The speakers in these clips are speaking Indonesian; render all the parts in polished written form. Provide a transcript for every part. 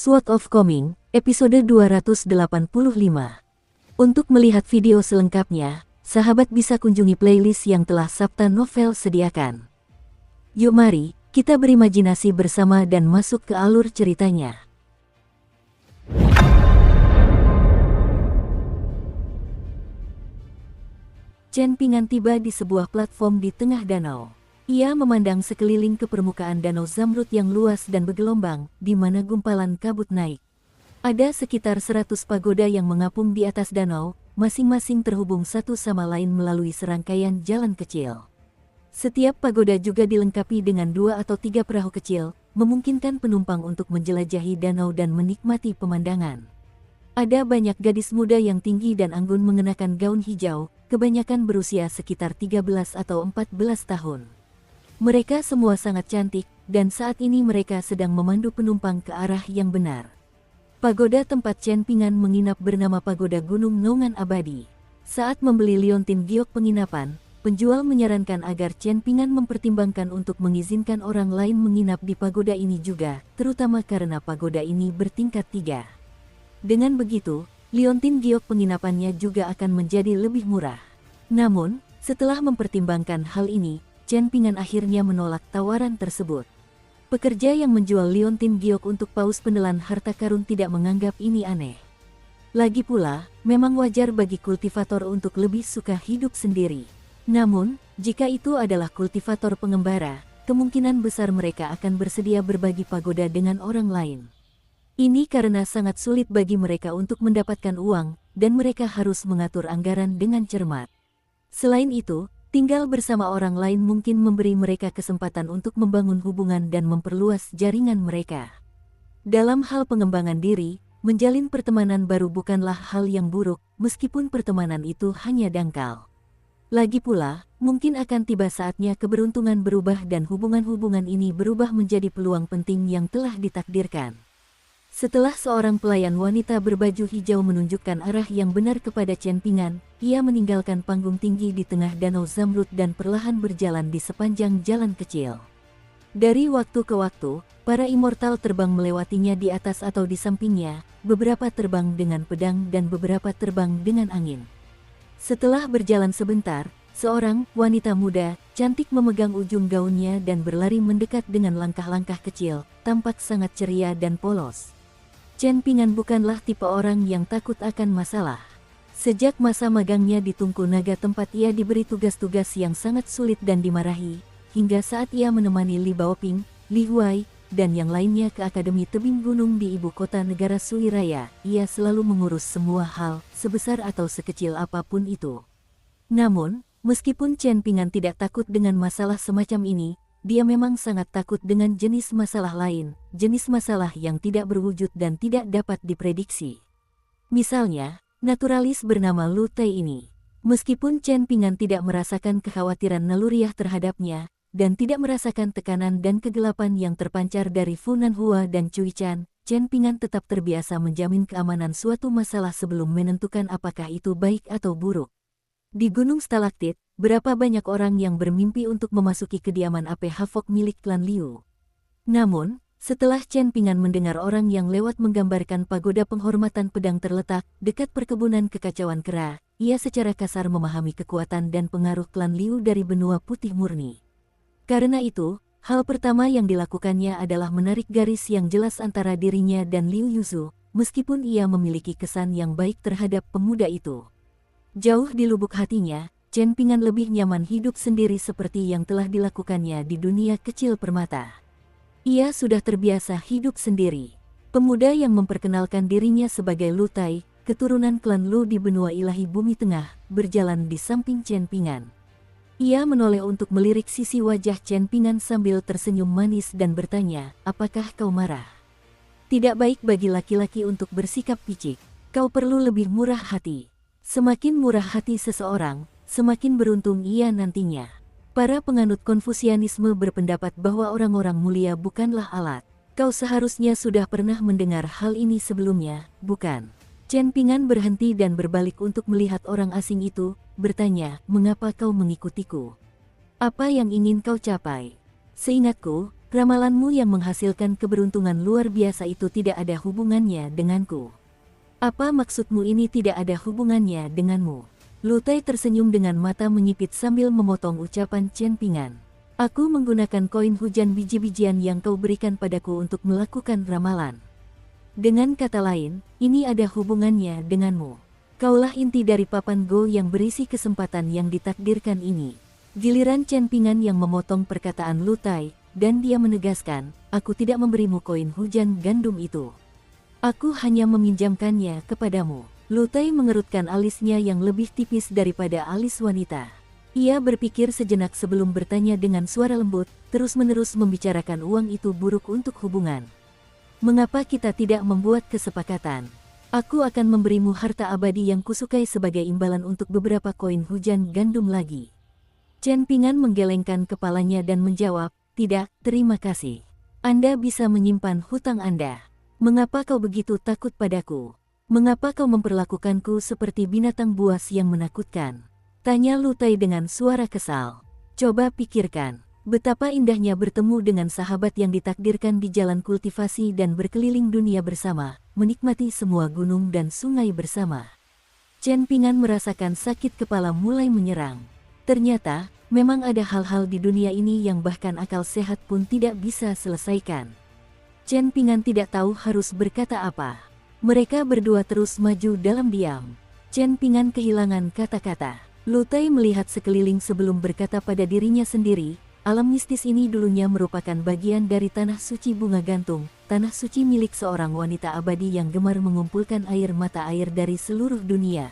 Sword of Coming, episode 285. Untuk melihat video selengkapnya, sahabat bisa kunjungi playlist yang telah Sabta Novel sediakan. Yuk mari, kita berimajinasi bersama dan masuk ke alur ceritanya. Chen Pingan tiba di sebuah platform di tengah danau. Ia memandang sekeliling ke permukaan danau Zamrud yang luas dan bergelombang, di mana gumpalan kabut naik. Ada sekitar 100 pagoda yang mengapung di atas danau, masing-masing terhubung satu sama lain melalui serangkaian jalan kecil. Setiap pagoda juga dilengkapi dengan 2 atau 3 perahu kecil, memungkinkan penumpang untuk menjelajahi danau dan menikmati pemandangan. Ada banyak gadis muda yang tinggi dan anggun mengenakan gaun hijau, kebanyakan berusia sekitar 13 atau 14 tahun. Mereka semua sangat cantik, dan saat ini mereka sedang memandu penumpang ke arah yang benar. Pagoda tempat Chen Pingan menginap bernama Pagoda Gunung Nongan Abadi. Saat membeli liontin giok penginapan, penjual menyarankan agar Chen Pingan mempertimbangkan untuk mengizinkan orang lain menginap di pagoda ini juga, terutama karena pagoda ini bertingkat 3. Dengan begitu, liontin giok penginapannya juga akan menjadi lebih murah. Namun, setelah mempertimbangkan hal ini, Chen Pingan akhirnya menolak tawaran tersebut. Pekerja yang menjual liontin giok untuk paus penelan harta karun tidak menganggap ini aneh. Lagi pula, memang wajar bagi kultivator untuk lebih suka hidup sendiri. Namun, jika itu adalah kultivator pengembara, kemungkinan besar mereka akan bersedia berbagi pagoda dengan orang lain. Ini karena sangat sulit bagi mereka untuk mendapatkan uang, dan mereka harus mengatur anggaran dengan cermat. Selain itu, tinggal bersama orang lain mungkin memberi mereka kesempatan untuk membangun hubungan dan memperluas jaringan mereka. Dalam hal pengembangan diri, menjalin pertemanan baru bukanlah hal yang buruk, meskipun pertemanan itu hanya dangkal. Lagi pula, mungkin akan tiba saatnya keberuntungan berubah dan hubungan-hubungan ini berubah menjadi peluang penting yang telah ditakdirkan. Setelah seorang pelayan wanita berbaju hijau menunjukkan arah yang benar kepada Chen Pingan, ia meninggalkan panggung tinggi di tengah danau Zamrud dan perlahan berjalan di sepanjang jalan kecil. Dari waktu ke waktu, para immortal terbang melewatinya di atas atau di sampingnya, beberapa terbang dengan pedang dan beberapa terbang dengan angin. Setelah berjalan sebentar, seorang wanita muda, cantik memegang ujung gaunnya dan berlari mendekat dengan langkah-langkah kecil, tampak sangat ceria dan polos. Chen Pingan bukanlah tipe orang yang takut akan masalah. Sejak masa magangnya di Tungku Naga tempat ia diberi tugas-tugas yang sangat sulit dan dimarahi, hingga saat ia menemani Li Baoping, Li Huai, dan yang lainnya ke Akademi Tebing Gunung di ibu kota negara Sui Raya, ia selalu mengurus semua hal, sebesar atau sekecil apapun itu. Namun, meskipun Chen Pingan tidak takut dengan masalah semacam ini, dia memang sangat takut dengan jenis masalah lain, jenis masalah yang tidak berwujud dan tidak dapat diprediksi. Misalnya, naturalis bernama Lu Tai ini. Meskipun Chen Pingan tidak merasakan kekhawatiran naluriah terhadapnya, dan tidak merasakan tekanan dan kegelapan yang terpancar dari Fu Nanhua dan Cui Chan, Chen Pingan tetap terbiasa menjamin keamanan suatu masalah sebelum menentukan apakah itu baik atau buruk. Di Gunung Stalaktit, berapa banyak orang yang bermimpi untuk memasuki kediaman Ape Hafok milik klan Liu. Namun, setelah Chen Pingan mendengar orang yang lewat menggambarkan pagoda penghormatan pedang terletak dekat perkebunan kekacauan kera, ia secara kasar memahami kekuatan dan pengaruh klan Liu dari benua putih murni. Karena itu, hal pertama yang dilakukannya adalah menarik garis yang jelas antara dirinya dan Liu Yuzu, meskipun ia memiliki kesan yang baik terhadap pemuda itu. Jauh di lubuk hatinya, Chen Pingan lebih nyaman hidup sendiri seperti yang telah dilakukannya di dunia kecil permata. Ia sudah terbiasa hidup sendiri. Pemuda yang memperkenalkan dirinya sebagai Lu Tai, keturunan klan Lu di benua ilahi bumi tengah, berjalan di samping Chen Pingan. Ia menoleh untuk melirik sisi wajah Chen Pingan sambil tersenyum manis dan bertanya, "Apakah kau marah? Tidak baik bagi laki-laki untuk bersikap picik. Kau perlu lebih murah hati." Semakin murah hati seseorang, semakin beruntung ia nantinya. Para penganut Konfusianisme berpendapat bahwa orang-orang mulia bukanlah alat. Kau seharusnya sudah pernah mendengar hal ini sebelumnya, bukan? Chen Pingan berhenti dan berbalik untuk melihat orang asing itu, bertanya, "Mengapa kau mengikutiku? Apa yang ingin kau capai?" "Seingatku, Ramalanmu yang menghasilkan keberuntungan luar biasa itu tidak ada hubungannya denganku. Apa maksudmu ini tidak ada hubungannya denganmu? Lu Tai tersenyum dengan mata menyipit sambil memotong ucapan Chen Ping'an. Aku menggunakan koin hujan biji-bijian yang kau berikan padaku untuk melakukan ramalan. Dengan kata lain, ini ada hubungannya denganmu. Kaulah inti dari papan Go yang berisi kesempatan yang ditakdirkan ini. Giliran Chen Ping'an yang memotong perkataan Lu Tai, dan dia menegaskan, aku tidak memberimu koin hujan gandum itu. Aku hanya meminjamkannya kepadamu. Lu Tai mengerutkan alisnya yang lebih tipis daripada alis wanita. Ia berpikir sejenak sebelum bertanya dengan suara lembut, terus-menerus membicarakan uang itu buruk untuk hubungan. Mengapa kita tidak membuat kesepakatan? Aku akan memberimu harta abadi yang kusukai sebagai imbalan untuk beberapa koin hujan gandum lagi. Chen Ping'an menggelengkan kepalanya dan menjawab, tidak, terima kasih. Anda bisa menyimpan hutang Anda. Mengapa kau begitu takut padaku? Mengapa kau memperlakukanku seperti binatang buas yang menakutkan? Tanya Lu Tai dengan suara kesal. Coba pikirkan, betapa indahnya bertemu dengan sahabat yang ditakdirkan di jalan kultivasi dan berkeliling dunia bersama, menikmati semua gunung dan sungai bersama. Chen Ping'an merasakan sakit kepala mulai menyerang. Ternyata, memang ada hal-hal di dunia ini yang bahkan akal sehat pun tidak bisa selesaikan. Chen Ping'an tidak tahu harus berkata apa. Mereka berdua terus maju dalam diam. Chen Ping'an kehilangan kata-kata. Lu Tai melihat sekeliling sebelum berkata pada dirinya sendiri, alam mistis ini dulunya merupakan bagian dari tanah suci bunga gantung, tanah suci milik seorang wanita abadi yang gemar mengumpulkan air mata air dari seluruh dunia.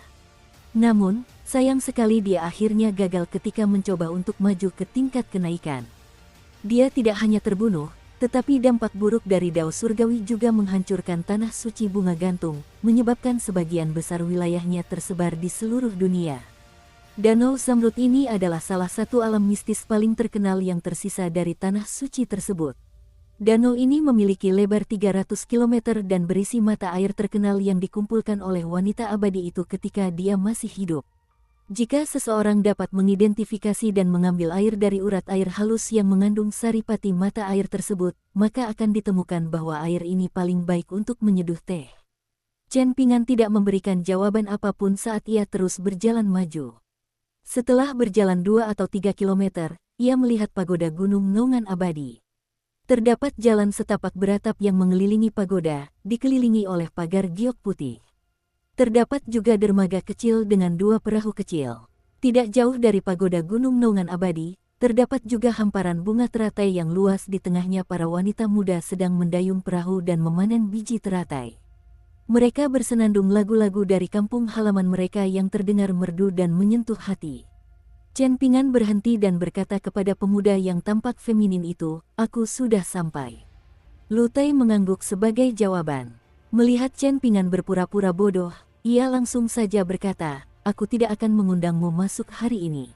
Namun, sayang sekali dia akhirnya gagal ketika mencoba untuk maju ke tingkat kenaikan. Dia tidak hanya terbunuh, tetapi dampak buruk dari dao surgawi juga menghancurkan tanah suci bunga gantung, menyebabkan sebagian besar wilayahnya tersebar di seluruh dunia. Danau Zamrud ini adalah salah satu alam mistis paling terkenal yang tersisa dari tanah suci tersebut. Danau ini memiliki lebar 300 km dan berisi mata air terkenal yang dikumpulkan oleh wanita abadi itu ketika dia masih hidup. Jika seseorang dapat mengidentifikasi dan mengambil air dari urat air halus yang mengandung saripati mata air tersebut, maka akan ditemukan bahwa air ini paling baik untuk menyeduh teh. Chen Ping'an tidak memberikan jawaban apapun saat ia terus berjalan maju. Setelah berjalan 2 atau 3 kilometer, ia melihat pagoda Gunung Nongan Abadi. Terdapat jalan setapak beratap yang mengelilingi pagoda, dikelilingi oleh pagar giok putih. Terdapat juga dermaga kecil dengan 2 perahu kecil. Tidak jauh dari pagoda Gunung Nongan Abadi, terdapat juga hamparan bunga teratai yang luas di tengahnya para wanita muda sedang mendayung perahu dan memanen biji teratai. Mereka bersenandung lagu-lagu dari kampung halaman mereka yang terdengar merdu dan menyentuh hati. Chen Ping'an berhenti dan berkata kepada pemuda yang tampak feminin itu, aku sudah sampai. Lu Tai mengangguk sebagai jawaban. Melihat Chen Ping'an berpura-pura bodoh, ia langsung saja berkata, aku tidak akan mengundangmu masuk hari ini.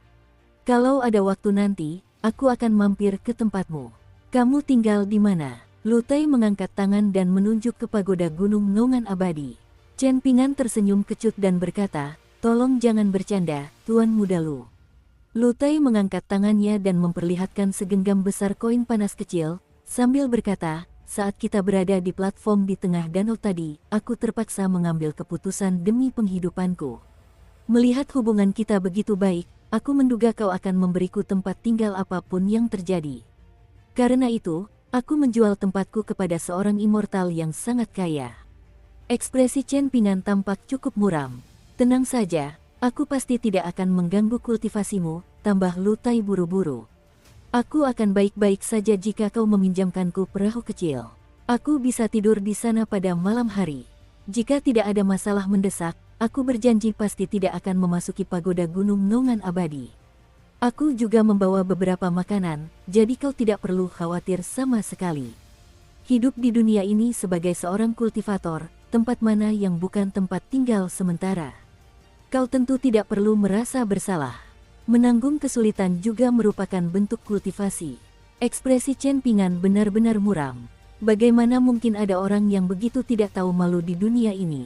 Kalau ada waktu nanti, aku akan mampir ke tempatmu. Kamu tinggal di mana? Lu Tai mengangkat tangan dan menunjuk ke pagoda Gunung Nongan Abadi. Chen Ping'an tersenyum kecut dan berkata, tolong jangan bercanda, Tuan Muda Lu. Lu Tai mengangkat tangannya dan memperlihatkan segenggam besar koin panas kecil, sambil berkata, saat kita berada di platform di tengah danau tadi, aku terpaksa mengambil keputusan demi penghidupanku. Melihat hubungan kita begitu baik, aku menduga kau akan memberiku tempat tinggal apapun yang terjadi. Karena itu, aku menjual tempatku kepada seorang immortal yang sangat kaya. Ekspresi Chen Ping'an tampak cukup muram. Tenang saja, aku pasti tidak akan mengganggu kultivasimu, tambah Lu Tai buru-buru. Aku akan baik-baik saja jika kau meminjamkanku perahu kecil. Aku bisa tidur di sana pada malam hari. Jika tidak ada masalah mendesak, aku berjanji pasti tidak akan memasuki pagoda Gunung Nongan Abadi. Aku juga membawa beberapa makanan, jadi kau tidak perlu khawatir sama sekali. Hidup di dunia ini sebagai seorang kultivator, tempat mana yang bukan tempat tinggal sementara. Kau tentu tidak perlu merasa bersalah. Menanggung kesulitan juga merupakan bentuk kultivasi. Ekspresi Chen Ping'an benar-benar muram. Bagaimana mungkin ada orang yang begitu tidak tahu malu di dunia ini?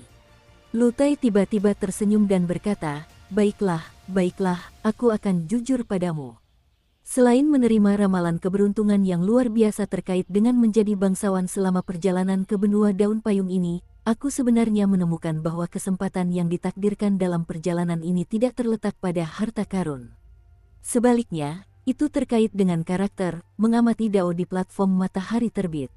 Lu Tai tiba-tiba tersenyum dan berkata, baiklah, baiklah, aku akan jujur padamu. Selain menerima ramalan keberuntungan yang luar biasa terkait dengan menjadi bangsawan selama perjalanan ke benua daun payung ini, aku sebenarnya menemukan bahwa kesempatan yang ditakdirkan dalam perjalanan ini tidak terletak pada harta karun. Sebaliknya, itu terkait dengan karakter, mengamati Dao di platform Matahari Terbit.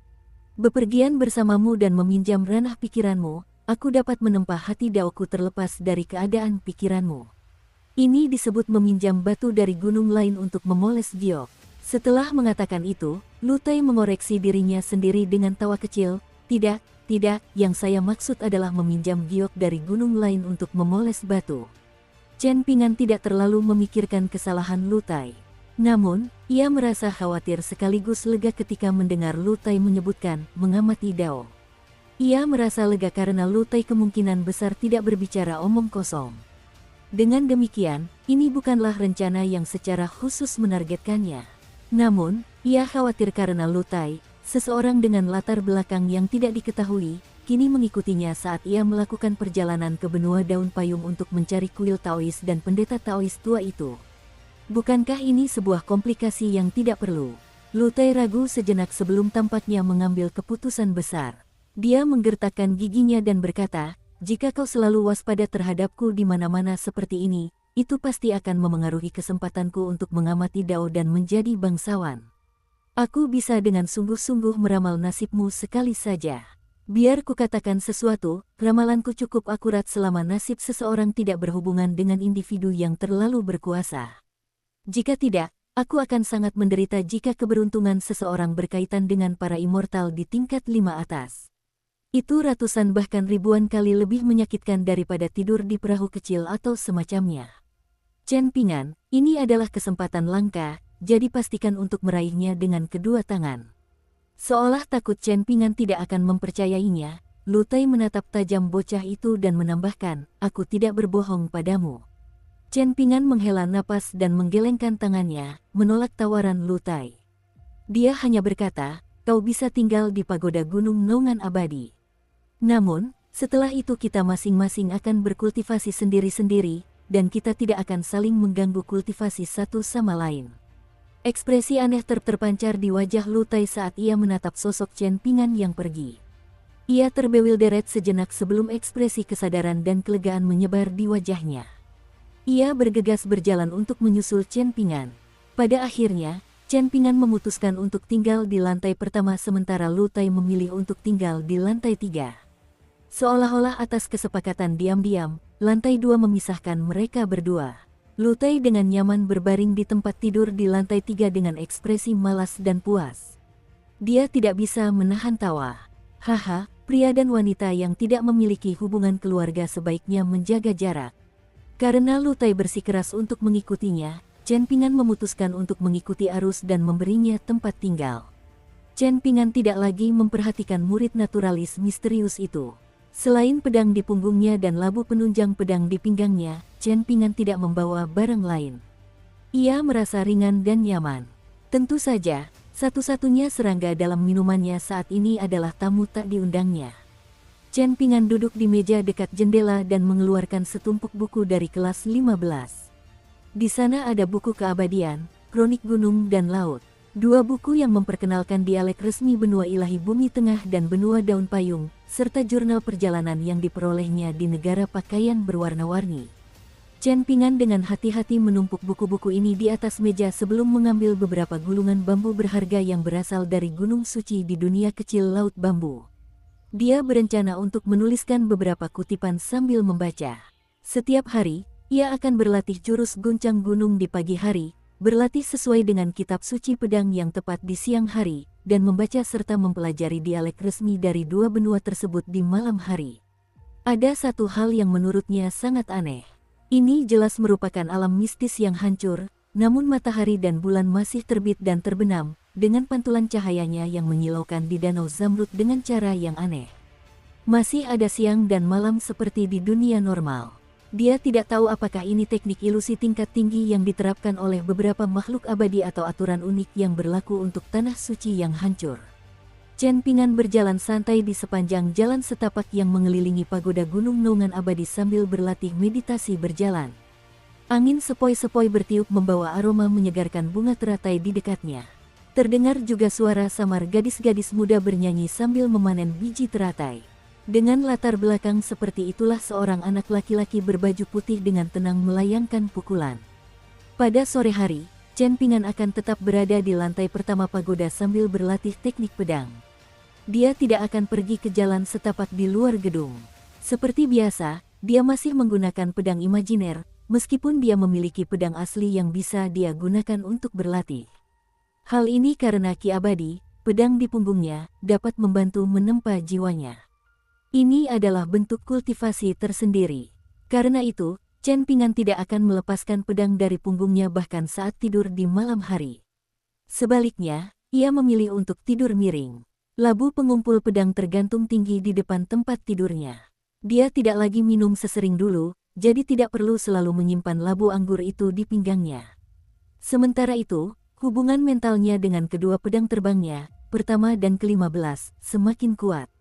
Bepergian bersamamu dan meminjam ranah pikiranmu, aku dapat menempa hati Daoku terlepas dari keadaan pikiranmu. Ini disebut meminjam batu dari gunung lain untuk memoles giok. Setelah mengatakan itu, Lu Tai mengoreksi dirinya sendiri dengan tawa kecil. Tidak, yang saya maksud adalah meminjam giok dari gunung lain untuk memoles batu. Chen Pingan tidak terlalu memikirkan kesalahan Lu Tai. Namun, ia merasa khawatir sekaligus lega ketika mendengar Lu Tai menyebutkan mengamati Dao. Ia merasa lega karena Lu Tai kemungkinan besar tidak berbicara omong kosong. Dengan demikian, ini bukanlah rencana yang secara khusus menargetkannya. Namun, ia khawatir karena Lu Tai, seseorang dengan latar belakang yang tidak diketahui, kini mengikutinya saat ia melakukan perjalanan ke benua daun payung untuk mencari kuil Taois dan pendeta Taois tua itu. Bukankah ini sebuah komplikasi yang tidak perlu? Lu Tai ragu sejenak sebelum tampaknya mengambil keputusan besar. Dia menggertakkan giginya dan berkata, jika kau selalu waspada terhadapku di mana-mana seperti ini, itu pasti akan memengaruhi kesempatanku untuk mengamati Dao dan menjadi bangsawan. Aku bisa dengan sungguh-sungguh meramal nasibmu sekali saja. Biar kukatakan sesuatu, ramalanku cukup akurat selama nasib seseorang tidak berhubungan dengan individu yang terlalu berkuasa. Jika tidak, aku akan sangat menderita jika keberuntungan seseorang berkaitan dengan para immortal di tingkat 5 atas. Itu ratusan bahkan ribuan kali lebih menyakitkan daripada tidur di perahu kecil atau semacamnya. Chen Pingan, ini adalah kesempatan langka, jadi pastikan untuk meraihnya dengan kedua tangan. Seolah takut Chen Pingan tidak akan mempercayainya, Lu Tai menatap tajam bocah itu dan menambahkan, aku tidak berbohong padamu. Chen Pingan menghela napas dan menggelengkan tangannya, menolak tawaran Lu Tai. Dia hanya berkata, kau bisa tinggal di pagoda Gunung Nongan Abadi. Namun, setelah itu kita masing-masing akan berkultivasi sendiri-sendiri, dan kita tidak akan saling mengganggu kultivasi satu sama lain. Ekspresi aneh terpancar di wajah Lu Tai saat ia menatap sosok Chen Pingan yang pergi. Ia terbewilderet sejenak sebelum ekspresi kesadaran dan kelegaan menyebar di wajahnya. Ia bergegas berjalan untuk menyusul Chen Pingan. Pada akhirnya, Chen Pingan memutuskan untuk tinggal di lantai pertama sementara Lu Tai memilih untuk tinggal di lantai 3. Seolah-olah atas kesepakatan diam-diam, lantai 2 memisahkan mereka berdua. Lu Tai dengan nyaman berbaring di tempat tidur di lantai 3 dengan ekspresi malas dan puas. Dia tidak bisa menahan tawa. Haha, pria dan wanita yang tidak memiliki hubungan keluarga sebaiknya menjaga jarak. Karena Lu Tai bersikeras untuk mengikutinya, Chen Pingan memutuskan untuk mengikuti arus dan memberinya tempat tinggal. Chen Pingan tidak lagi memperhatikan murid naturalis misterius itu. Selain pedang di punggungnya dan labu penunjang pedang di pinggangnya, Chen Pingan tidak membawa barang lain. Ia merasa ringan dan nyaman. Tentu saja, satu-satunya serangga dalam minumannya saat ini adalah tamu tak diundangnya. Chen Pingan duduk di meja dekat jendela dan mengeluarkan setumpuk buku dari kelas 15. Di sana ada buku keabadian, kronik gunung dan laut. 2 buku yang memperkenalkan dialek resmi benua ilahi bumi tengah dan benua daun payung, serta jurnal perjalanan yang diperolehnya di negara pakaian berwarna-warni. Chen Pingan dengan hati-hati menumpuk buku-buku ini di atas meja sebelum mengambil beberapa gulungan bambu berharga yang berasal dari gunung suci di dunia kecil Laut Bambu. Dia berencana untuk menuliskan beberapa kutipan sambil membaca. Setiap hari, ia akan berlatih jurus guncang gunung di pagi hari, berlatih sesuai dengan kitab suci pedang yang tepat di siang hari, dan membaca serta mempelajari dialek resmi dari 2 benua tersebut di malam hari. Ada satu hal yang menurutnya sangat aneh. Ini jelas merupakan alam mistis yang hancur, namun matahari dan bulan masih terbit dan terbenam, dengan pantulan cahayanya yang menyilaukan di Danau Zamrud dengan cara yang aneh. Masih ada siang dan malam seperti di dunia normal. Dia tidak tahu apakah ini teknik ilusi tingkat tinggi yang diterapkan oleh beberapa makhluk abadi atau aturan unik yang berlaku untuk tanah suci yang hancur. Chen Pingan berjalan santai di sepanjang jalan setapak yang mengelilingi pagoda Gunung Nongan Abadi sambil berlatih meditasi berjalan. Angin sepoi-sepoi bertiup membawa aroma menyegarkan bunga teratai di dekatnya. Terdengar juga suara samar gadis-gadis muda bernyanyi sambil memanen biji teratai. Dengan latar belakang seperti itulah seorang anak laki-laki berbaju putih dengan tenang melayangkan pukulan. Pada sore hari, Chen Ping'an akan tetap berada di lantai pertama pagoda sambil berlatih teknik pedang. Dia tidak akan pergi ke jalan setapak di luar gedung. Seperti biasa, dia masih menggunakan pedang imajiner, meskipun dia memiliki pedang asli yang bisa dia gunakan untuk berlatih. Hal ini karena Ki Abadi, pedang di punggungnya, dapat membantu menempa jiwanya. Ini adalah bentuk kultivasi tersendiri. Karena itu, Chen Ping'an tidak akan melepaskan pedang dari punggungnya bahkan saat tidur di malam hari. Sebaliknya, ia memilih untuk tidur miring. Labu pengumpul pedang tergantung tinggi di depan tempat tidurnya. Dia tidak lagi minum sesering dulu, jadi tidak perlu selalu menyimpan labu anggur itu di pinggangnya. Sementara itu, hubungan mentalnya dengan kedua pedang terbangnya, pertama dan ke-15, semakin kuat.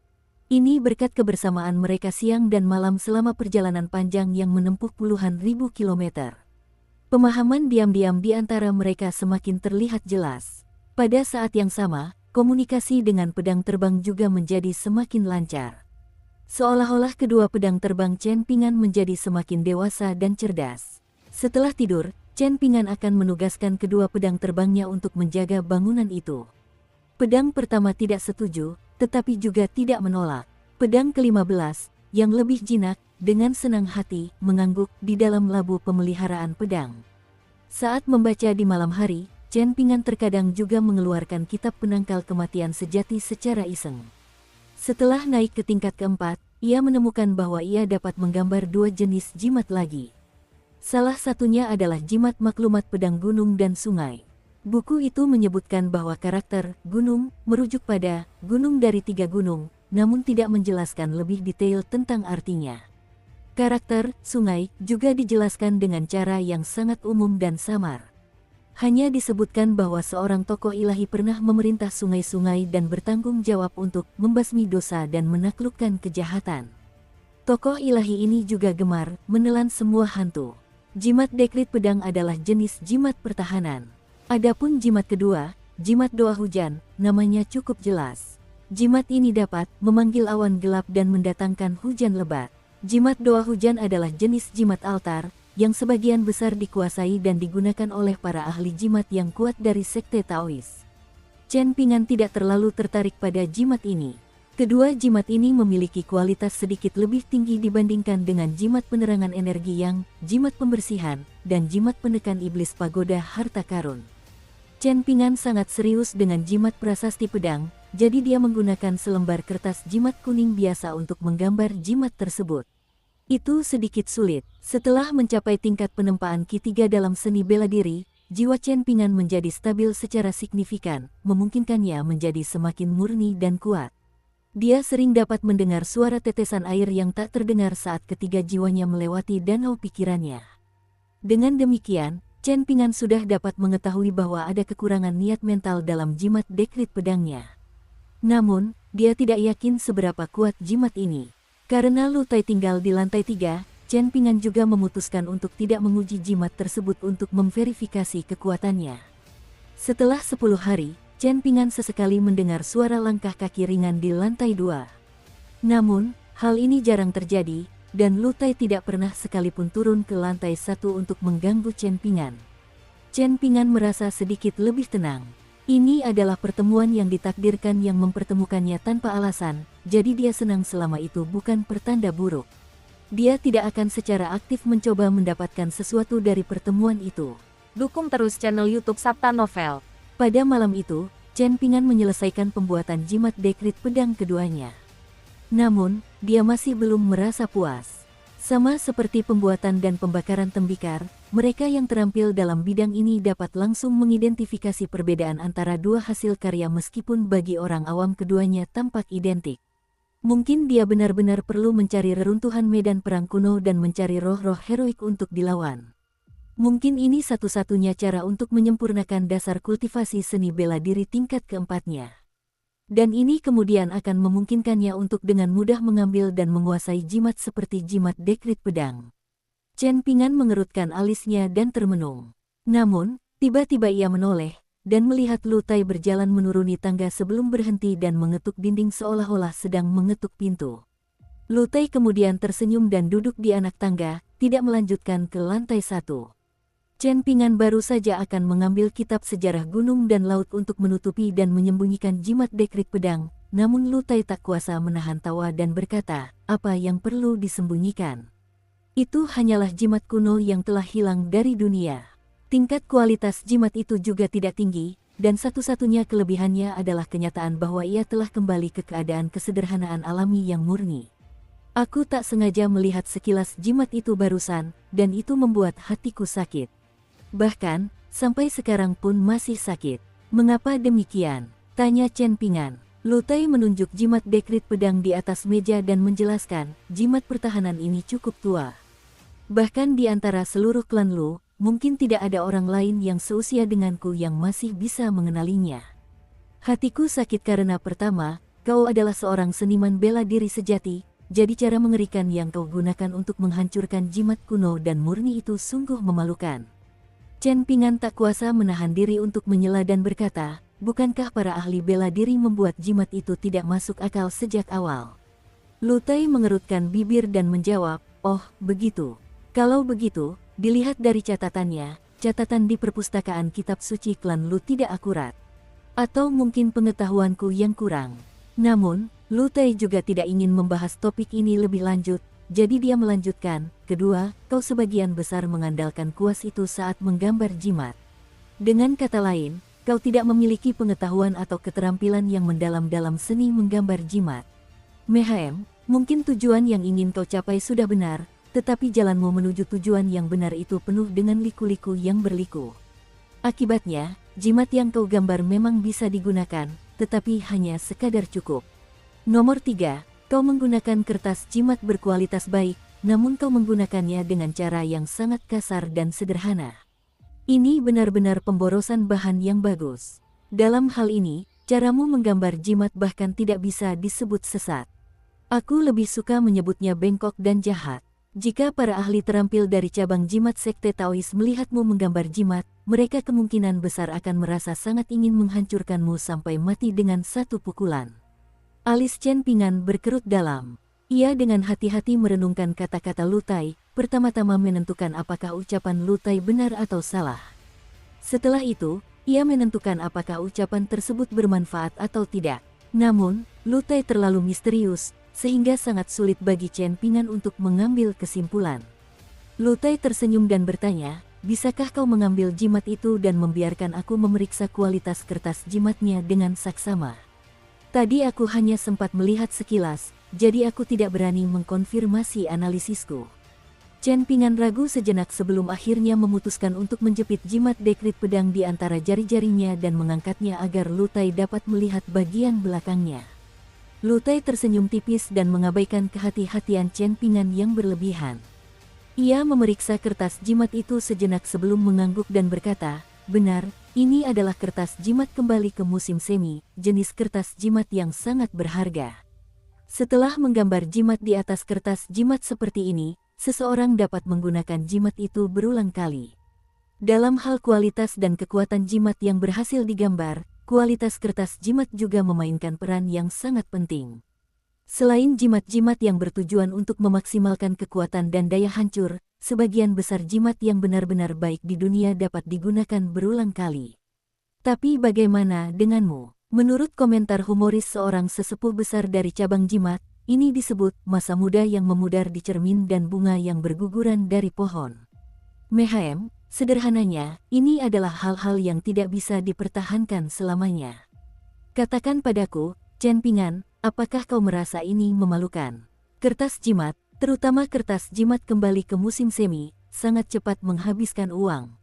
Ini berkat kebersamaan mereka siang dan malam selama perjalanan panjang yang menempuh puluhan ribu kilometer. Pemahaman diam-diam di antara mereka semakin terlihat jelas. Pada saat yang sama, komunikasi dengan pedang terbang juga menjadi semakin lancar. Seolah-olah kedua pedang terbang Chen Ping'an menjadi semakin dewasa dan cerdas. Setelah tidur, Chen Ping'an akan menugaskan kedua pedang terbangnya untuk menjaga bangunan itu. Pedang pertama tidak setuju, tetapi juga tidak menolak. Pedang ke-15, yang lebih jinak, dengan senang hati, mengangguk di dalam labu pemeliharaan pedang. Saat membaca di malam hari, Chen Ping'an terkadang juga mengeluarkan kitab penangkal kematian sejati secara iseng. Setelah naik ke tingkat keempat, ia menemukan bahwa ia dapat menggambar dua jenis jimat lagi. Salah satunya adalah jimat maklumat pedang gunung dan sungai. Buku itu menyebutkan bahwa karakter gunung merujuk pada gunung dari 3 gunung, namun tidak menjelaskan lebih detail tentang artinya. Karakter sungai juga dijelaskan dengan cara yang sangat umum dan samar. Hanya disebutkan bahwa seorang tokoh ilahi pernah memerintah sungai-sungai dan bertanggung jawab untuk membasmi dosa dan menaklukkan kejahatan. Tokoh ilahi ini juga gemar menelan semua hantu. Jimat dekrit pedang adalah jenis jimat pertahanan. Adapun jimat kedua, jimat doa hujan, namanya cukup jelas. Jimat ini dapat memanggil awan gelap dan mendatangkan hujan lebat. Jimat doa hujan adalah jenis jimat altar, yang sebagian besar dikuasai dan digunakan oleh para ahli jimat yang kuat dari sekte Taois. Chen Ping'an tidak terlalu tertarik pada jimat ini. Kedua jimat ini memiliki kualitas sedikit lebih tinggi dibandingkan dengan jimat penerangan energi yang, jimat pembersihan, dan jimat penekan iblis pagoda harta karun. Chen Ping'an sangat serius dengan jimat prasasti pedang, jadi dia menggunakan selembar kertas jimat kuning biasa untuk menggambar jimat tersebut. Itu sedikit sulit. Setelah mencapai tingkat penempaan Ki 3 dalam seni bela diri, jiwa Chen Ping'an menjadi stabil secara signifikan, memungkinkannya menjadi semakin murni dan kuat. Dia sering dapat mendengar suara tetesan air yang tak terdengar saat ketiga jiwanya melewati danau pikirannya. Dengan demikian, Chen Ping'an sudah dapat mengetahui bahwa ada kekurangan niat mental dalam jimat dekrit pedangnya. Namun, dia tidak yakin seberapa kuat jimat ini. Karena Lu Tai tinggal di lantai 3, Chen Ping'an juga memutuskan untuk tidak menguji jimat tersebut untuk memverifikasi kekuatannya. Setelah 10 hari, Chen Ping'an sesekali mendengar suara langkah kaki ringan di lantai 2. Namun, hal ini jarang terjadi, dan Lu Tai tidak pernah sekalipun turun ke lantai 1 untuk mengganggu Chen Ping'an. Chen Ping'an merasa sedikit lebih tenang. Ini adalah pertemuan yang ditakdirkan yang mempertemukannya tanpa alasan, jadi dia senang selama itu bukan pertanda buruk. Dia tidak akan secara aktif mencoba mendapatkan sesuatu dari pertemuan itu. Dukung terus channel YouTube Sabta Novel. Pada malam itu, Chen Ping'an menyelesaikan pembuatan jimat dekrit pedang keduanya. Namun, dia masih belum merasa puas. Sama seperti pembuatan dan pembakaran tembikar, mereka yang terampil dalam bidang ini dapat langsung mengidentifikasi perbedaan antara dua hasil karya meskipun bagi orang awam keduanya tampak identik. Mungkin dia benar-benar perlu mencari reruntuhan medan perang kuno dan mencari roh-roh heroik untuk dilawan. Mungkin ini satu-satunya cara untuk menyempurnakan dasar kultivasi seni bela diri tingkat keempatnya. Dan ini kemudian akan memungkinkannya untuk dengan mudah mengambil dan menguasai jimat seperti jimat dekrit pedang. Chen Pingan mengerutkan alisnya dan termenung. Namun, tiba-tiba ia menoleh, dan melihat Lu Tai berjalan menuruni tangga sebelum berhenti dan mengetuk dinding seolah-olah sedang mengetuk pintu. Lu Tai kemudian tersenyum dan duduk di anak tangga, tidak melanjutkan ke lantai 1. Chen Pingan baru saja akan mengambil kitab sejarah gunung dan laut untuk menutupi dan menyembunyikan jimat dekrit pedang, namun Lu Tai tak kuasa menahan tawa dan berkata, apa yang perlu disembunyikan? Itu hanyalah jimat kuno yang telah hilang dari dunia. Tingkat kualitas jimat itu juga tidak tinggi, dan satu-satunya kelebihannya adalah kenyataan bahwa ia telah kembali ke keadaan kesederhanaan alami yang murni. Aku tak sengaja melihat sekilas jimat itu barusan, dan itu membuat hatiku sakit. Bahkan, sampai sekarang pun masih sakit. Mengapa demikian? Tanya Chen Pingan. Lu Tai menunjuk jimat dekrit pedang di atas meja dan menjelaskan, jimat pertahanan ini cukup tua. Bahkan di antara seluruh klan Lu, mungkin tidak ada orang lain yang seusia denganku yang masih bisa mengenalinya. Hatiku sakit karena pertama, kau adalah seorang seniman bela diri sejati, jadi cara mengerikan yang kau gunakan untuk menghancurkan jimat kuno dan murni itu sungguh memalukan. Chen Pingan tak kuasa menahan diri untuk menyela dan berkata, bukankah para ahli bela diri membuat jimat itu tidak masuk akal sejak awal? Lu Tai mengerutkan bibir dan menjawab, oh, begitu. Kalau begitu, dilihat dari catatannya, catatan di perpustakaan kitab suci klan Lu tidak akurat. Atau mungkin pengetahuanku yang kurang. Namun, Lu Tai juga tidak ingin membahas topik ini lebih lanjut, jadi dia melanjutkan, kedua, kau sebagian besar mengandalkan kuas itu saat menggambar jimat. Dengan kata lain, kau tidak memiliki pengetahuan atau keterampilan yang mendalam dalam seni menggambar jimat. Mehem, mungkin tujuan yang ingin kau capai sudah benar, tetapi jalanmu menuju tujuan yang benar itu penuh dengan liku-liku yang berliku. Akibatnya, jimat yang kau gambar memang bisa digunakan, tetapi hanya sekadar cukup. Nomor 3. Kau menggunakan kertas jimat berkualitas baik, namun kau menggunakannya dengan cara yang sangat kasar dan sederhana. Ini benar-benar pemborosan bahan yang bagus. Dalam hal ini, caramu menggambar jimat bahkan tidak bisa disebut sesat. Aku lebih suka menyebutnya bengkok dan jahat. Jika para ahli terampil dari cabang jimat sekte Taois melihatmu menggambar jimat, mereka kemungkinan besar akan merasa sangat ingin menghancurkanmu sampai mati dengan satu pukulan. Alis Chen Pingan berkerut dalam. Ia dengan hati-hati merenungkan kata-kata Lu Tai, pertama-tama menentukan apakah ucapan Lu Tai benar atau salah. Setelah itu, ia menentukan apakah ucapan tersebut bermanfaat atau tidak. Namun, Lu Tai terlalu misterius, sehingga sangat sulit bagi Chen Pingan untuk mengambil kesimpulan. Lu Tai tersenyum dan bertanya, bisakah kau mengambil jimat itu dan membiarkan aku memeriksa kualitas kertas jimatnya dengan saksama? Tadi aku hanya sempat melihat sekilas, jadi aku tidak berani mengkonfirmasi analisisku. Chen Pingan ragu sejenak sebelum akhirnya memutuskan untuk menjepit jimat dekrit pedang di antara jari-jarinya dan mengangkatnya agar Lu Tai dapat melihat bagian belakangnya. Lu Tai tersenyum tipis dan mengabaikan kehati-hatian Chen Pingan yang berlebihan. Ia memeriksa kertas jimat itu sejenak sebelum mengangguk dan berkata, benar, ini adalah kertas jimat kembali ke musim semi, jenis kertas jimat yang sangat berharga. Setelah menggambar jimat di atas kertas jimat seperti ini, seseorang dapat menggunakan jimat itu berulang kali. Dalam hal kualitas dan kekuatan jimat yang berhasil digambar, kualitas kertas jimat juga memainkan peran yang sangat penting. Selain jimat-jimat yang bertujuan untuk memaksimalkan kekuatan dan daya hancur, sebagian besar jimat yang benar-benar baik di dunia dapat digunakan berulang kali. Tapi bagaimana denganmu? Menurut komentar humoris seorang sesepuh besar dari cabang jimat, ini disebut masa muda yang memudar di cermin dan bunga yang berguguran dari pohon. Mehem, sederhananya, ini adalah hal-hal yang tidak bisa dipertahankan selamanya. Katakan padaku, Chen Pingan, apakah kau merasa ini memalukan? Kertas jimat, terutama kertas jimat kembali ke musim semi, sangat cepat menghabiskan uang.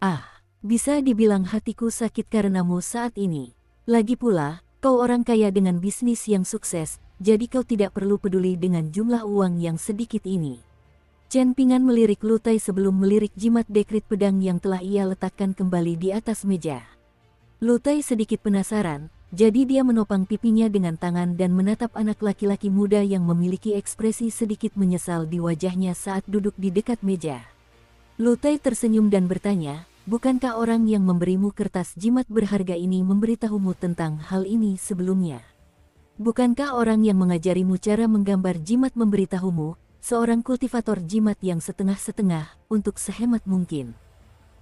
Ah, bisa dibilang hatiku sakit karenamu saat ini. Lagi pula, kau orang kaya dengan bisnis yang sukses, jadi kau tidak perlu peduli dengan jumlah uang yang sedikit ini. Chen Pingan melirik Lu Tai sebelum melirik jimat dekrit pedang yang telah ia letakkan kembali di atas meja. Lu Tai sedikit penasaran, jadi dia menopang pipinya dengan tangan dan menatap anak laki-laki muda yang memiliki ekspresi sedikit menyesal di wajahnya saat duduk di dekat meja. Lu Tai tersenyum dan bertanya, bukankah orang yang memberimu kertas jimat berharga ini memberitahumu tentang hal ini sebelumnya? Bukankah orang yang mengajarimu cara menggambar jimat memberitahumu, seorang kultivator jimat yang setengah-setengah, untuk sehemat mungkin?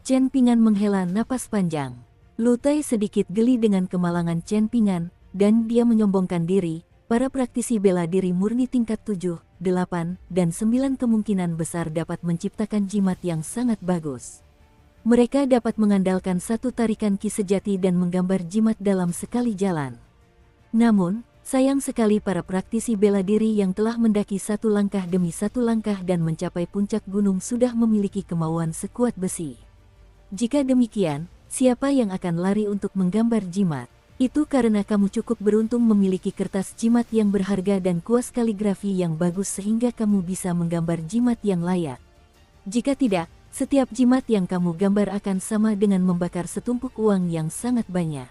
Chen Pingan menghela napas panjang. Lu Tai sedikit geli dengan kemalangan Chen Pingan, dan dia menyombongkan diri. Para praktisi bela diri murni tingkat 7, 8, dan 9 kemungkinan besar dapat menciptakan jimat yang sangat bagus. Mereka dapat mengandalkan satu tarikan ki sejati dan menggambar jimat dalam sekali jalan. Namun, sayang sekali para praktisi bela diri yang telah mendaki satu langkah demi satu langkah dan mencapai puncak gunung sudah memiliki kemauan sekuat besi. Jika demikian, siapa yang akan lari untuk menggambar jimat? Itu karena kamu cukup beruntung memiliki kertas jimat yang berharga dan kuas kaligrafi yang bagus sehingga kamu bisa menggambar jimat yang layak. Jika tidak, setiap jimat yang kamu gambar akan sama dengan membakar setumpuk uang yang sangat banyak.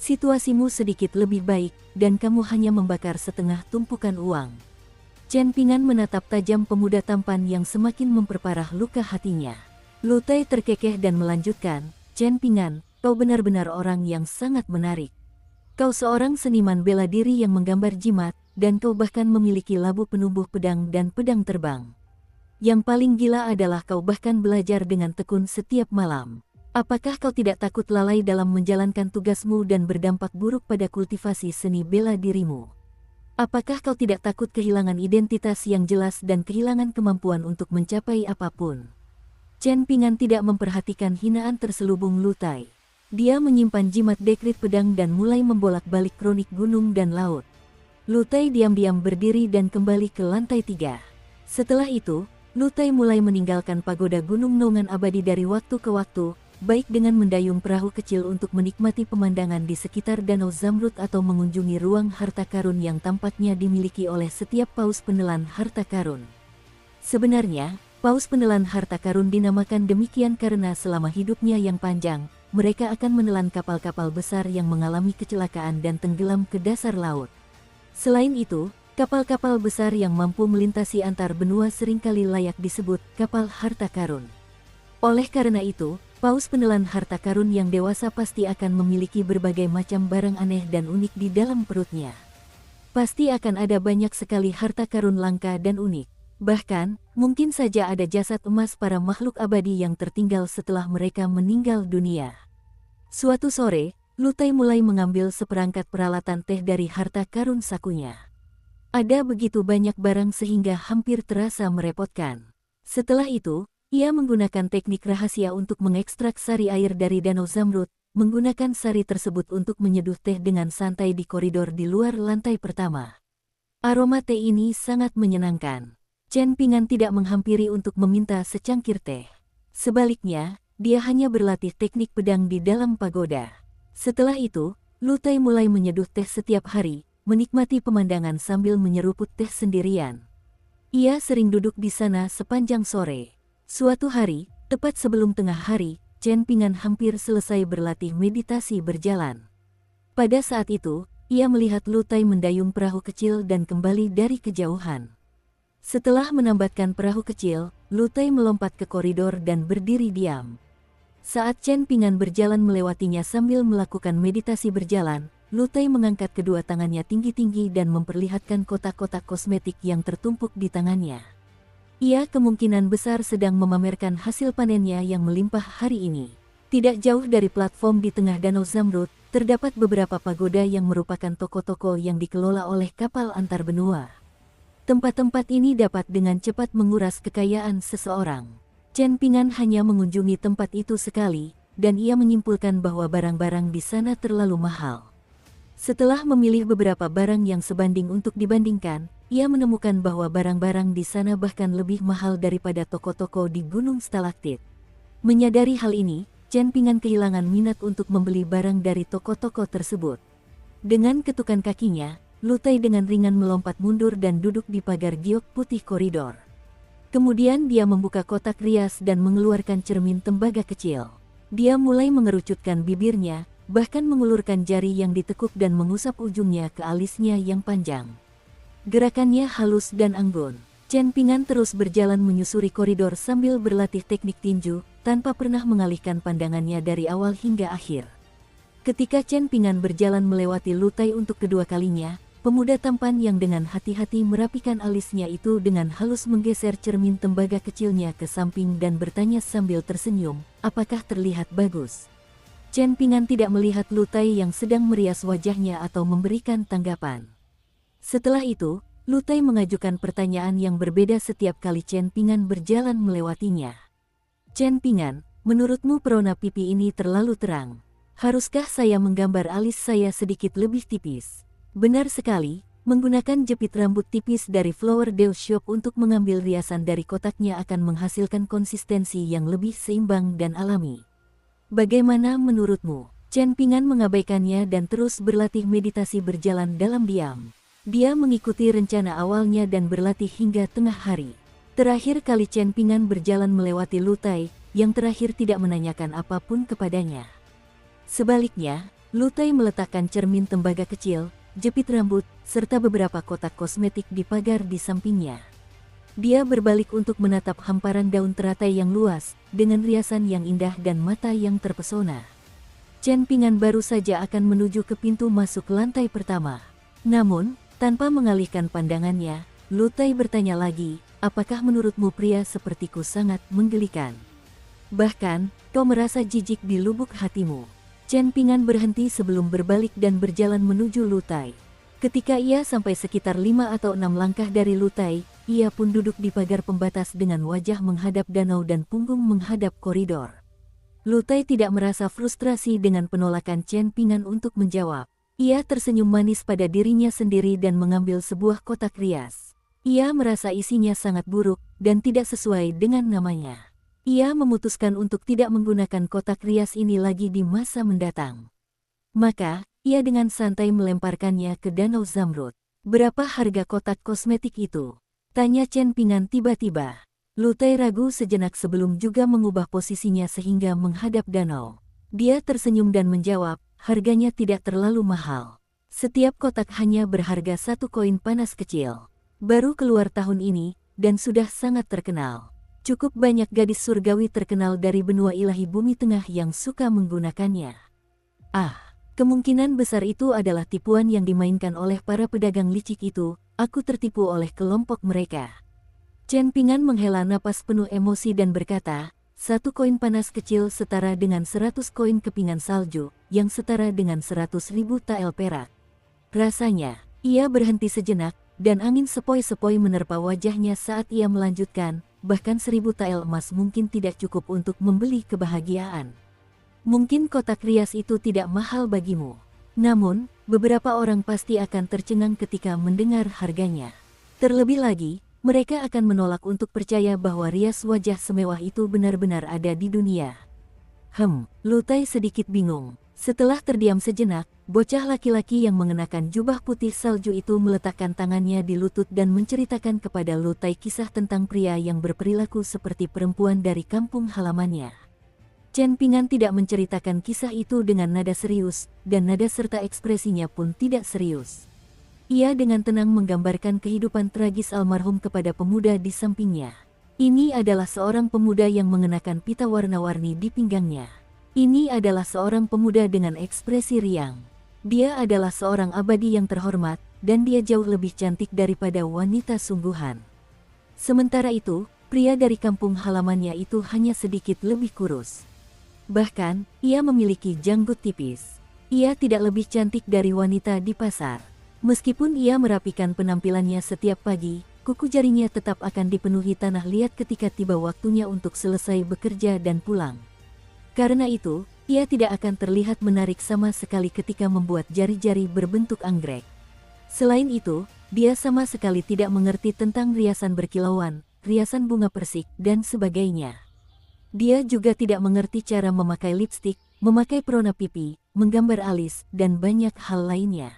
Situasimu sedikit lebih baik, dan kamu hanya membakar setengah tumpukan uang. Chen Pingan menatap tajam pemuda tampan yang semakin memperparah luka hatinya. Lu Tai terkekeh dan melanjutkan, Chen Pingan, kau benar-benar orang yang sangat menarik. Kau seorang seniman bela diri yang menggambar jimat, dan kau bahkan memiliki labu penumbuh pedang dan pedang terbang. Yang paling gila adalah kau bahkan belajar dengan tekun setiap malam. Apakah kau tidak takut lalai dalam menjalankan tugasmu dan berdampak buruk pada kultivasi seni bela dirimu? Apakah kau tidak takut kehilangan identitas yang jelas dan kehilangan kemampuan untuk mencapai apapun? Chen Pingan tidak memperhatikan hinaan terselubung Lu Tai. Dia menyimpan jimat dekrit pedang dan mulai membolak-balik kronik gunung dan laut. Lu Tai diam-diam berdiri dan kembali ke lantai 3. Setelah itu, Lu Tai mulai meninggalkan pagoda Gunung Noungan abadi dari waktu ke waktu, baik dengan mendayung perahu kecil untuk menikmati pemandangan di sekitar Danau Zamrud atau mengunjungi ruang harta karun yang tampaknya dimiliki oleh setiap paus penelan harta karun. Sebenarnya, paus penelan harta karun dinamakan demikian karena selama hidupnya yang panjang, mereka akan menelan kapal-kapal besar yang mengalami kecelakaan dan tenggelam ke dasar laut. Selain itu, kapal-kapal besar yang mampu melintasi antar benua seringkali layak disebut kapal harta karun. Oleh karena itu, paus penelan harta karun yang dewasa pasti akan memiliki berbagai macam barang aneh dan unik di dalam perutnya. Pasti akan ada banyak sekali harta karun langka dan unik. Bahkan, mungkin saja ada jasad emas para makhluk abadi yang tertinggal setelah mereka meninggal dunia. Suatu sore, Lu Tai mulai mengambil seperangkat peralatan teh dari harta karun sakunya. Ada begitu banyak barang sehingga hampir terasa merepotkan. Setelah itu, ia menggunakan teknik rahasia untuk mengekstrak sari air dari Danau Zamrud, menggunakan sari tersebut untuk menyeduh teh dengan santai di koridor di luar lantai pertama. Aroma teh ini sangat menyenangkan. Chen Pingan tidak menghampiri untuk meminta secangkir teh. Sebaliknya, dia hanya berlatih teknik pedang di dalam pagoda. Setelah itu, Lu Tai mulai menyeduh teh setiap hari, menikmati pemandangan sambil menyeruput teh sendirian. Ia sering duduk di sana sepanjang sore. Suatu hari, tepat sebelum tengah hari, Chen Pingan hampir selesai berlatih meditasi berjalan. Pada saat itu, ia melihat Lu Tai mendayung perahu kecil dan kembali dari kejauhan. Setelah menambatkan perahu kecil, Lu Tai melompat ke koridor dan berdiri diam. Saat Chen Pingan berjalan melewatinya sambil melakukan meditasi berjalan, Lu Tai mengangkat kedua tangannya tinggi-tinggi dan memperlihatkan kotak-kotak kosmetik yang tertumpuk di tangannya. Ia kemungkinan besar sedang memamerkan hasil panennya yang melimpah hari ini. Tidak jauh dari platform di tengah Danau Zamrud, terdapat beberapa pagoda yang merupakan toko-toko yang dikelola oleh kapal antar benua. Tempat-tempat ini dapat dengan cepat menguras kekayaan seseorang. Chen Pingan hanya mengunjungi tempat itu sekali, dan ia menyimpulkan bahwa barang-barang di sana terlalu mahal. Setelah memilih beberapa barang yang sebanding untuk dibandingkan, ia menemukan bahwa barang-barang di sana bahkan lebih mahal daripada toko-toko di Gunung Stalaktit. Menyadari hal ini, Chen Pingan kehilangan minat untuk membeli barang dari toko-toko tersebut. Dengan ketukan kakinya, Lu Tai dengan ringan melompat mundur dan duduk di pagar giok putih koridor. Kemudian dia membuka kotak rias dan mengeluarkan cermin tembaga kecil. Dia mulai mengerucutkan bibirnya, bahkan mengulurkan jari yang ditekuk dan mengusap ujungnya ke alisnya yang panjang. Gerakannya halus dan anggun. Chen Ping'an terus berjalan menyusuri koridor sambil berlatih teknik tinju, tanpa pernah mengalihkan pandangannya dari awal hingga akhir. Ketika Chen Ping'an berjalan melewati Lu Tai untuk kedua kalinya, pemuda tampan yang dengan hati-hati merapikan alisnya itu dengan halus menggeser cermin tembaga kecilnya ke samping dan bertanya sambil tersenyum, apakah terlihat bagus? Chen Ping'an tidak melihat Lu Tai yang sedang merias wajahnya atau memberikan tanggapan. Setelah itu, Lu Tai mengajukan pertanyaan yang berbeda setiap kali Chen Ping'an berjalan melewatinya. Chen Ping'an, menurutmu perona pipi ini terlalu terang. Haruskah saya menggambar alis saya sedikit lebih tipis? Benar sekali, menggunakan jepit rambut tipis dari Flower Dew Shop untuk mengambil riasan dari kotaknya akan menghasilkan konsistensi yang lebih seimbang dan alami. Bagaimana menurutmu? Chen Ping'an mengabaikannya dan terus berlatih meditasi berjalan dalam diam. Dia mengikuti rencana awalnya dan berlatih hingga tengah hari. Terakhir kali Chen Ping'an berjalan melewati Lu Tai, yang terakhir tidak menanyakan apapun kepadanya. Sebaliknya, Lu Tai meletakkan cermin tembaga kecil, jepit rambut, serta beberapa kotak kosmetik di pagar di sampingnya. Dia berbalik untuk menatap hamparan daun teratai yang luas, dengan riasan yang indah dan mata yang terpesona. Chen Ping'an baru saja akan menuju ke pintu masuk lantai pertama. Namun, tanpa mengalihkan pandangannya, Lu Tai bertanya lagi, apakah menurutmu pria sepertiku sangat menggelikan? Bahkan, kau merasa jijik di lubuk hatimu. Chen Ping'an berhenti sebelum berbalik dan berjalan menuju Lu Tai. Ketika ia sampai sekitar 5 atau 6 langkah dari Lu Tai, ia pun duduk di pagar pembatas dengan wajah menghadap danau dan punggung menghadap koridor. Lu Tai tidak merasa frustrasi dengan penolakan Chen Ping'an untuk menjawab. Ia tersenyum manis pada dirinya sendiri dan mengambil sebuah kotak rias. Ia merasa isinya sangat buruk dan tidak sesuai dengan namanya. Ia memutuskan untuk tidak menggunakan kotak rias ini lagi di masa mendatang. Maka, ia dengan santai melemparkannya ke Danau Zamrud. Berapa harga kotak kosmetik itu? Tanya Chen Ping'an tiba-tiba. Lu Tai ragu sejenak sebelum juga mengubah posisinya sehingga menghadap danau. Dia tersenyum dan menjawab, harganya tidak terlalu mahal. Setiap kotak hanya berharga 1 koin panas kecil. Baru keluar tahun ini, dan sudah sangat terkenal. Cukup banyak gadis surgawi terkenal dari benua ilahi bumi tengah yang suka menggunakannya. Ah, kemungkinan besar itu adalah tipuan yang dimainkan oleh para pedagang licik itu. Aku tertipu oleh kelompok mereka. Chen Ping'an menghela napas penuh emosi dan berkata, 1 koin panas kecil setara dengan 100 koin kepingan salju, yang setara dengan 100.000 tael perak. Rasanya, ia berhenti sejenak, dan angin sepoi-sepoi menerpa wajahnya saat ia melanjutkan, bahkan 1000 tael emas mungkin tidak cukup untuk membeli kebahagiaan. Mungkin kotak rias itu tidak mahal bagimu. Namun, beberapa orang pasti akan tercengang ketika mendengar harganya. Terlebih lagi, mereka akan menolak untuk percaya bahwa rias wajah semewah itu benar-benar ada di dunia. Lu Tai sedikit bingung. Setelah terdiam sejenak, bocah laki-laki yang mengenakan jubah putih salju itu meletakkan tangannya di lutut dan menceritakan kepada Lu Tai kisah tentang pria yang berperilaku seperti perempuan dari kampung halamannya. Chen Ping'an tidak menceritakan kisah itu dengan nada serius, dan nada serta ekspresinya pun tidak serius. Ia dengan tenang menggambarkan kehidupan tragis almarhum kepada pemuda di sampingnya. Ini adalah seorang pemuda yang mengenakan pita warna-warni di pinggangnya. Ini adalah seorang pemuda dengan ekspresi riang. Dia adalah seorang abadi yang terhormat, dan dia jauh lebih cantik daripada wanita sungguhan. Sementara itu, pria dari kampung halamannya itu hanya sedikit lebih kurus. Bahkan, ia memiliki janggut tipis. Ia tidak lebih cantik dari wanita di pasar. Meskipun ia merapikan penampilannya setiap pagi, kuku jarinya tetap akan dipenuhi tanah liat ketika tiba waktunya untuk selesai bekerja dan pulang. Karena itu, ia tidak akan terlihat menarik sama sekali ketika membuat jari-jari berbentuk anggrek. Selain itu, dia sama sekali tidak mengerti tentang riasan berkilauan, riasan bunga persik, dan sebagainya. Dia juga tidak mengerti cara memakai lipstik, memakai perona pipi, menggambar alis, dan banyak hal lainnya.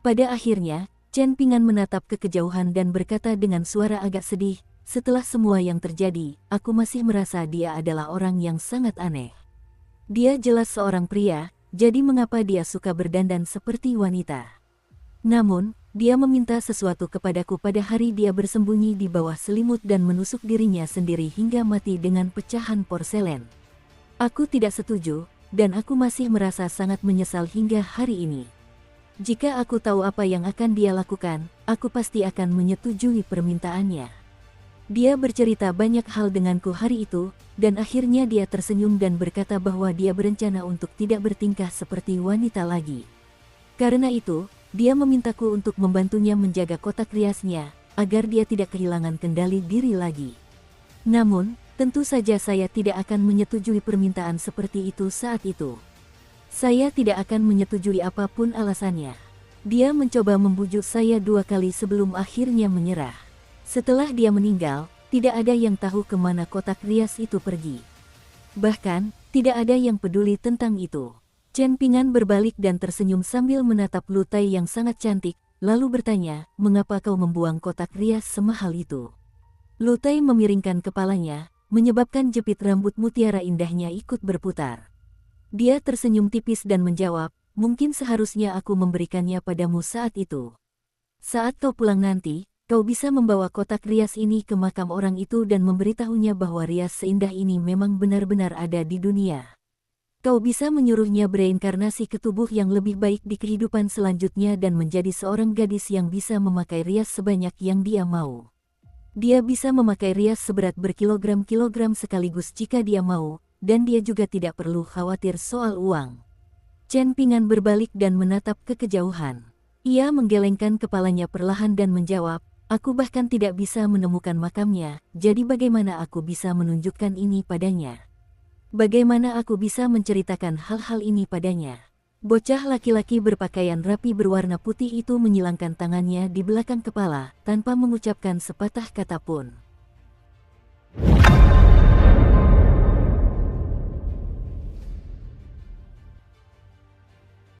Pada akhirnya, Chen Ping'an menatap ke kejauhan dan berkata dengan suara agak sedih, setelah semua yang terjadi, aku masih merasa dia adalah orang yang sangat aneh. Dia jelas seorang pria, jadi mengapa dia suka berdandan seperti wanita. Namun, dia meminta sesuatu kepadaku pada hari dia bersembunyi di bawah selimut dan menusuk dirinya sendiri hingga mati dengan pecahan porselen. Aku tidak setuju, dan aku masih merasa sangat menyesal hingga hari ini. Jika aku tahu apa yang akan dia lakukan, aku pasti akan menyetujui permintaannya. Dia bercerita banyak hal denganku hari itu, dan akhirnya dia tersenyum dan berkata bahwa dia berencana untuk tidak bertingkah seperti wanita lagi. Karena itu, dia memintaku untuk membantunya menjaga kotak riasnya, agar dia tidak kehilangan kendali diri lagi. Namun, tentu saja saya tidak akan menyetujui permintaan seperti itu saat itu. Saya tidak akan menyetujui apapun alasannya. Dia mencoba membujuk saya 2 kali sebelum akhirnya menyerah. Setelah dia meninggal, tidak ada yang tahu kemana kotak rias itu pergi. Bahkan, tidak ada yang peduli tentang itu. Chen Pingan berbalik dan tersenyum sambil menatap Lu Tai yang sangat cantik, lalu bertanya, "Mengapa kau membuang kotak rias semahal itu?" Lu Tai memiringkan kepalanya, menyebabkan jepit rambut mutiara indahnya ikut berputar. Dia tersenyum tipis dan menjawab, "Mungkin seharusnya aku memberikannya padamu saat itu. Saat kau pulang nanti, kau bisa membawa kotak rias ini ke makam orang itu dan memberitahunya bahwa rias seindah ini memang benar-benar ada di dunia. Kau bisa menyuruhnya bereinkarnasi ke tubuh yang lebih baik di kehidupan selanjutnya dan menjadi seorang gadis yang bisa memakai rias sebanyak yang dia mau. Dia bisa memakai rias seberat berkilogram-kilogram sekaligus jika dia mau, dan dia juga tidak perlu khawatir soal uang." Chen Pingan berbalik dan menatap ke kejauhan. Ia menggelengkan kepalanya perlahan dan menjawab, "Aku bahkan tidak bisa menemukan makamnya, jadi bagaimana aku bisa menunjukkan ini padanya? Bagaimana aku bisa menceritakan hal-hal ini padanya?" Bocah laki-laki berpakaian rapi berwarna putih itu menyilangkan tangannya di belakang kepala, tanpa mengucapkan sepatah kata pun.